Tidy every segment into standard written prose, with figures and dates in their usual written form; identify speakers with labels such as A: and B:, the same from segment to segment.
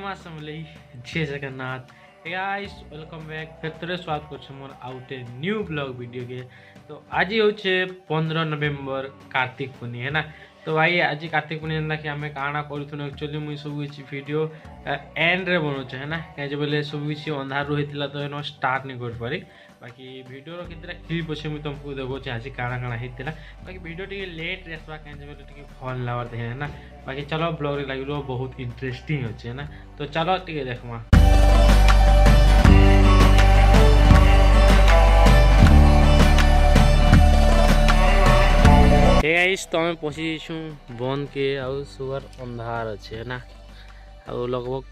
A: मां समलई जय Jagannath. Guys welcome back फिर थोड़े स्वागत कर मोर आउटे न्यू ब्लॉग वीडियो के। तो आज ही होचे 15 नवेम्बर कार्तिक पूर्णिमा है ना। तो भाई आज कार्तिक पूर्णिमा कि आम काଣା करूँ एक्चुअली मुझे सब किसी वीडियो एंड रे बनाऊे है ना कहीं बोले सब किसी अंधार होता तो एन स्टार्ट नहीं कर पारी। बाकी वीडियो कितना क्लिप अच्छे मुझे तुमको देखो आज काଣା काଣା होता बाकी वीडियो टी लेट आसवा कहीं टी भल लगे देखे है ना। बाकी चलो ब्लॉग लगे बहुत इंटरेस्टिंग अच्छे है ना। तो चलो टी देखमा तो आम पहुँची जाइछू बंद के आउ सुगर अंधार अच्छे है ना। आउ लगभग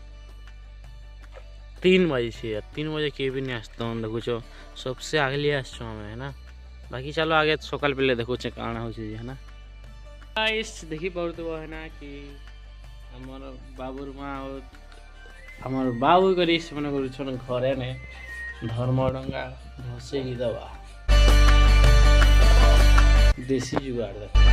A: 3 बजे यार 3 बजे किए भी नहीं आसता देखुच सबसे आगे आसमें है ना। बाकी चलो आगे सकाल पे देखुचे काଣା हो है ना। देखी पार्थ्व है ना कि आमर बाबूर माँ आमर बाबू करी मन घरे ने धर्मडंगा भसई दवा देसी जुगाड़ देख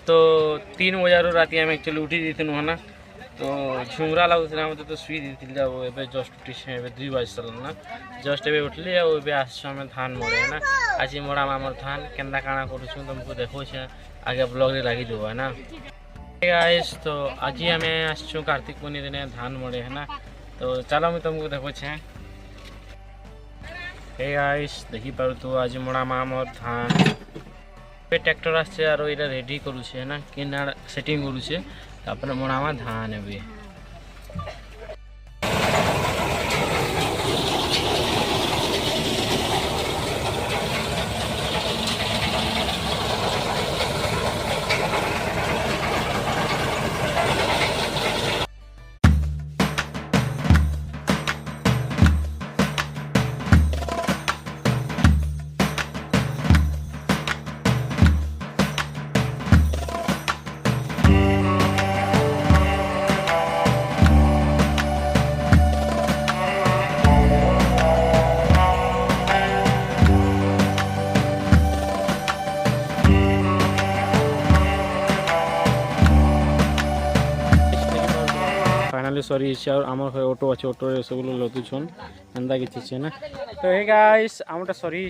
A: तो 3 बजे रात आम एक्चुअली उठी दी है ना। तो झुमरा लगुला मतलब तो शुई दी जब ए जस्ट उठी 2 बज सारा ना जस्ट ए उठली आम धान मोड़े है ना। आज मोड़ा आम धान केन्दा काଣା करूँ तुमको देखो आगे ब्लॉग रे लगी है ना। गाइस तो आज आम आसचु कार्तिक पूर्णिमा दिन धान मोड़े है ना। तो चलो मुझे तुमको देखो गाइस देखी पार तो आज मोड़ा आम धान ट्रैक्टर आसे और ये रेडी करुचे है ना कि सेटिंग करुचे तापर मोड़ा धान है। फाइनाली सरी और आम ऑटो अच्छे ऑटो सब लदुन एंता कि ना। तो हे गाइस आमटा सरी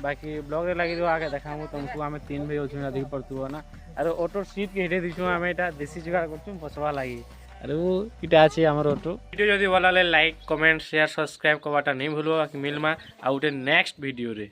A: बाकी ब्लॉग रे लगी आगे देखा तुमको आम 3 भाई अच्छे अधिक पड़ू ना। और ऑटो सीट के हिटे दीचु आम यहाँ देसी जुगाड़ कर बसवा लगी और इटा अच्छे आम ऑटो वीडियो जब भल लाइक कमेंट शेयर सब्सक्राइब करवाटा नहीं भूल। मिलमा आउ गोटे नेक्स्ट वीडियो रे।